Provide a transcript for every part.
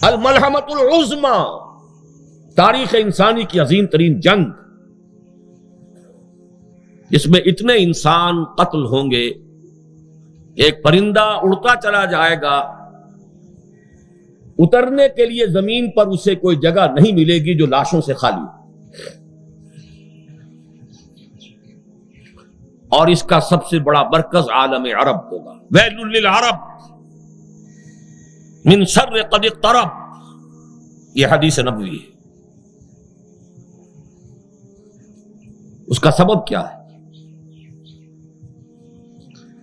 الملحمۃ العظمی، تاریخ انسانی کی عظیم ترین جنگ، جس میں اتنے انسان قتل ہوں گے، ایک پرندہ اڑتا چلا جائے گا، اترنے کے لیے زمین پر اسے کوئی جگہ نہیں ملے گی جو لاشوں سے خالی ہو۔ اور اس کا سب سے بڑا مرکز عالم عرب ہوگا۔ ویل للعرب من شر قد اقترب، یہ حدیث نبوی ہے۔ اس کا سبب کیا ہے؟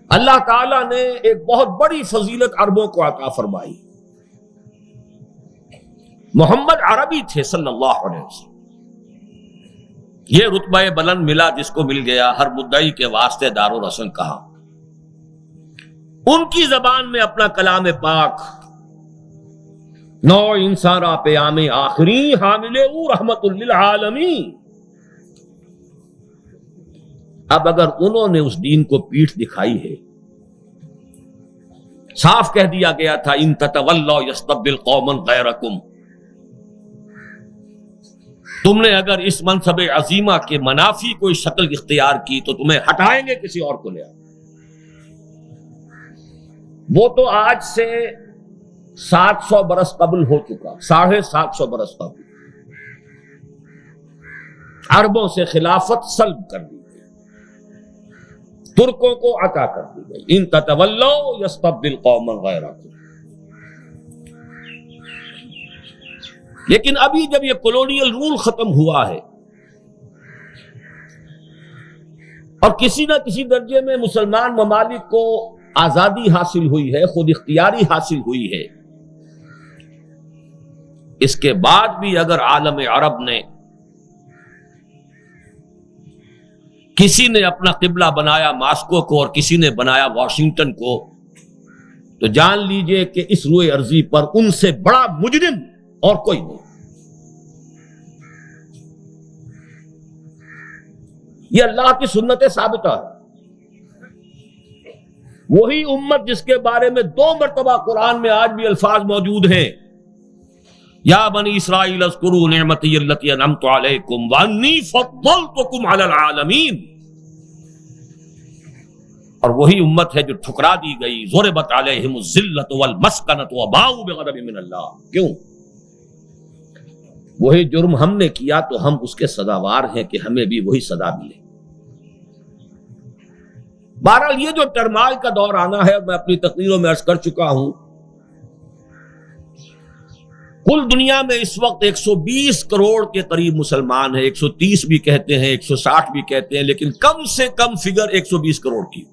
اللہ تعالیٰ نے ایک بہت بڑی فضیلت عربوں کو عطا فرمائی۔ محمد عربی تھے صلی اللہ علیہ وسلم، یہ رتبہ بلند ملا جس کو مل گیا، ہر مدعی کے واسطے دار و رسن کہا۔ ان کی زبان میں اپنا کلام پاک، نو انسان را پیام آخری حامل او رحمت للعالمین۔ اب اگر انہوں نے اس دین کو پیٹھ دکھائی ہے، صاف کہہ دیا گیا تھا ان تتولوا یستبدل قوما غیرکم، تم نے اگر اس منصب عظیمہ کے منافی کوئی شکل اختیار کی تو تمہیں ہٹائیں گے، کسی اور کو لے آئیں۔ وہ تو آج سے 700 برس قبل ہو چکا، 750 برس قبل عربوں سے خلافت سلب کر دی گئی، ترکوں کو عطا کر دی گئی۔ ان تتولوا یستبدل قوما غیرکم۔ لیکن ابھی جب یہ کولونیل رول ختم ہوا ہے اور کسی نہ کسی درجے میں مسلمان ممالک کو آزادی حاصل ہوئی ہے، خود اختیاری حاصل ہوئی ہے، اس کے بعد بھی اگر عالم عرب نے کسی نے اپنا قبلہ بنایا ماسکو کو اور کسی نے بنایا واشنگٹن کو، تو جان لیجئے کہ اس روئے ارضی پر ان سے بڑا مجرم اور کوئی نہیں۔ یہ اللہ کی سنت ثابتہ ہے۔ وہی امت جس کے بارے میں 2 مرتبہ قرآن میں آج بھی الفاظ موجود ہیں، یا بنی اسرائیل اذکروا نعمتی التی انعمت علیکم وانی فضلتکم علی العالمین، اور وہی امت ہے جو ٹھکرا دی گئی، ضربت علیہم الذلۃ والمسکنۃ وباؤوا بغضب من اللہ۔ کیوں؟ وہی جرم ہم نے کیا تو ہم اس کے سزاوار ہیں کہ ہمیں بھی وہی سزا ملے۔ بہرحال یہ جو ٹرمال کا دور آنا ہے، میں اپنی تقریروں میں عرض کر چکا ہوں، کل دنیا میں اس وقت 120 کروڑ کے قریب مسلمان ہیں، 130 بھی کہتے ہیں، 160 بھی کہتے ہیں، لیکن کم سے کم فگر 120 کروڑ کی۔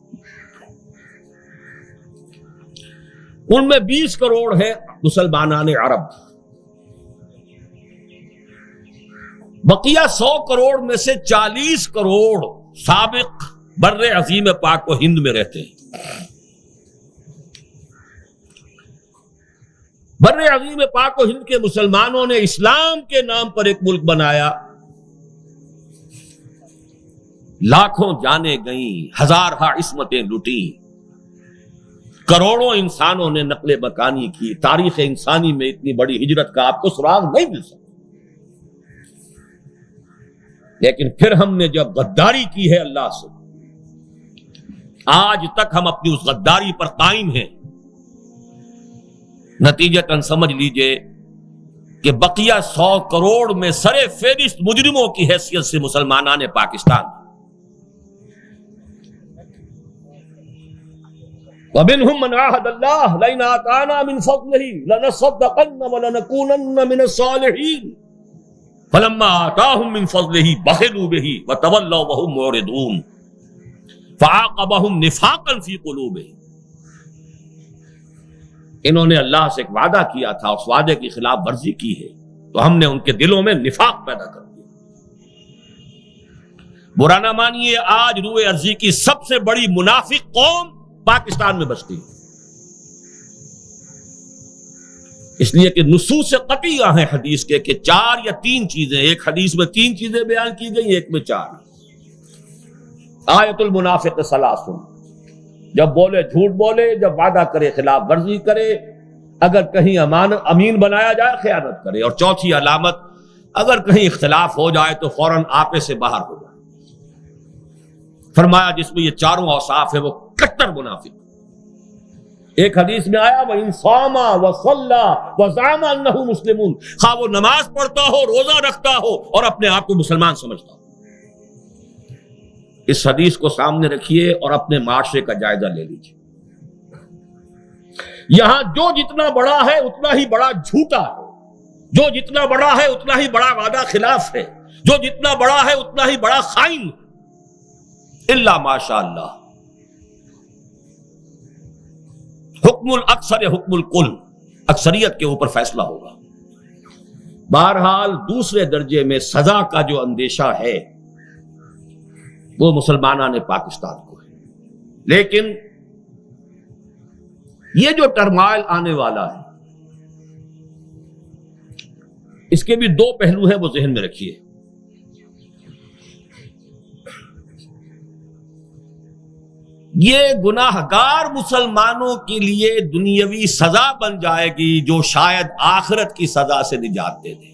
ان میں 20 کروڑ ہے مسلمانان عرب، بقیہ 100 کروڑ میں سے 40 کروڑ سابق بر عظیم پاک و ہند میں رہتے ہیں۔ بر عظیم پاک و ہند کے مسلمانوں نے اسلام کے نام پر ایک ملک بنایا، لاکھوں جانیں گئیں، ہزارہا عصمتیں لٹیں، کروڑوں انسانوں نے نقل مکانی کی۔ تاریخ انسانی میں اتنی بڑی ہجرت کا آپ کو سراغ نہیں مل سکتا۔ لیکن پھر ہم نے جب غداری کی ہے اللہ سے، آج تک ہم اپنی اس غداری پر قائم ہیں۔ نتیجتاً سمجھ لیجئے کہ بقیہ 100 کروڑ میں سر فہرست مجرموں کی حیثیت سے مسلمانان پاکستان، وَمِنْهُمْ مَنْ عَاهَدَ اللَّهَ لَئِنْ آتَانَا مِنْ فَضْلِهِ لَنَصَّدَّقَنَّ وَلَنَكُونَنَّ مِنَ الصَّالِحِينَ فَلَمَّا آتَاهُمْ مِنْ فَضْلِهِ بَخِلُوا بِهِ وَتَوَلَّوْا وَهُمْ مُعْرِضُونَ فَعَاقَبَهُمْ نِفَاقًا فِي قُلُوبِهِمْ۔ انہوں نے اللہ سے ایک وعدہ کیا تھا، اس وعدے کی خلاف ورزی کی ہے تو ہم نے ان کے دلوں میں نفاق پیدا کر دیا۔ برا نہ مانیے، آج روئے ارضی کی سب سے بڑی منافق قوم پاکستان میں بستی ہے، اس لیے کہ نصوص قطعیہ ہیں حدیث کے کہ 4 یا 3 چیزیں، ایک حدیث میں 3 چیزیں بیان کی گئی، ایک میں 4۔ آیت المنافق ثلاث، جب بولے جھوٹ بولے، جب وعدہ کرے خلاف ورزی کرے، اگر کہیں امین بنایا جائے خیانت کرے، اور چوتھی علامت اگر کہیں اختلاف ہو جائے تو فوراً آپے سے باہر ہو جائے۔ فرمایا جس میں یہ چاروں اوصاف ہے وہ کٹر منافق۔ ایک حدیث میں آیا وَإِن صَامَ وَصَلَّى وَزَعَمَ أَنَّهُ مُسْلِمٌ، خواہ وہ نماز پڑھتا ہو، روزہ رکھتا ہو اور اپنے آپ کو مسلمان سمجھتا ہو۔ اس حدیث کو سامنے رکھیے اور اپنے معاشرے کا جائزہ لے لیجیے۔ یہاں جو جتنا بڑا ہے اتنا ہی بڑا جھوٹا ہے، جو جتنا بڑا ہے اتنا ہی بڑا وعدہ خلاف ہے، جو جتنا بڑا ہے اتنا ہی بڑا خائن ہے، الا ماشاء اللہ۔ حکم الاکثر حکم الکل، اکثریت کے اوپر فیصلہ ہوگا۔ بہرحال دوسرے درجے میں سزا کا جو اندیشہ ہے وہ مسلمانان پاکستان کو ہے، لیکن یہ جو ٹرمائل آنے والا ہے اس کے بھی دو پہلو ہیں، وہ ذہن میں رکھیے۔ یہ گناہگار مسلمانوں کے لیے دنیاوی سزا بن جائے گی جو شاید آخرت کی سزا سے نجات دے دے۔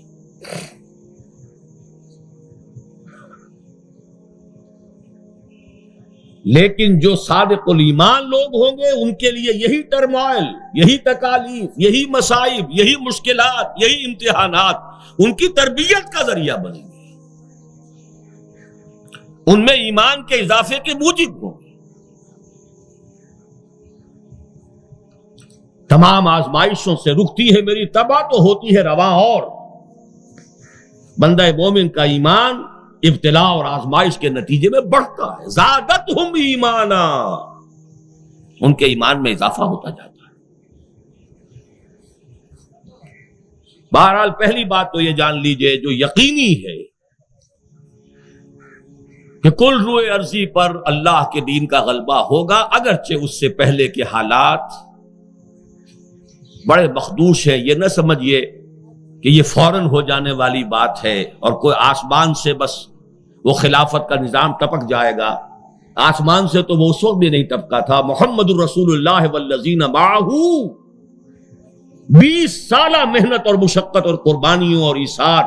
لیکن جو صادق الایمان لوگ ہوں گے ان کے لیے یہی ٹرمائل، یہی تکالیف، یہی مصائب، یہی مشکلات، یہی امتحانات ان کی تربیت کا ذریعہ بنیں گے، ان میں ایمان کے اضافے کے موجب ہوں گے۔ تمام آزمائشوں سے رکتی ہے میری تباہ تو ہوتی ہے رواں، اور بندہ مومن کا ایمان ابتلاء اور آزمائش کے نتیجے میں بڑھتا ہے۔ زادتہم ایمانا، ان کے ایمان میں اضافہ ہوتا جاتا ہے۔ بہرحال پہلی بات تو یہ جان لیجئے جو یقینی ہے کہ کل روئے ارضی پر اللہ کے دین کا غلبہ ہوگا، اگرچہ اس سے پہلے کے حالات بڑے مخدوش ہے۔ یہ نہ سمجھیے کہ یہ فوراً ہو جانے والی بات ہے اور کوئی آسمان سے بس وہ خلافت کا نظام ٹپک جائے گا۔ آسمان سے تو وہ اس وقت بھی نہیں ٹپکا تھا۔ محمد الرسول اللہ والذین معہ 20 سالہ محنت اور مشقت اور قربانیوں اور ایثار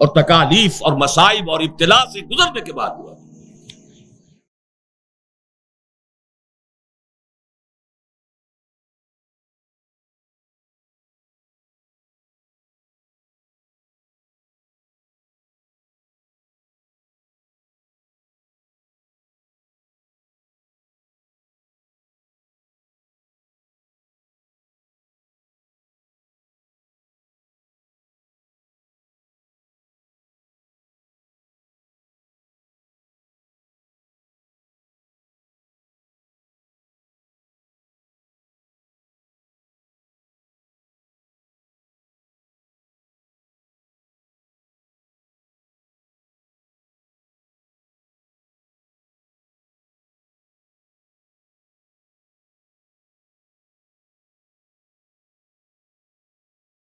اور تکالیف اور مصائب اور ابتلاء سے گزرنے کے بعد ہوا۔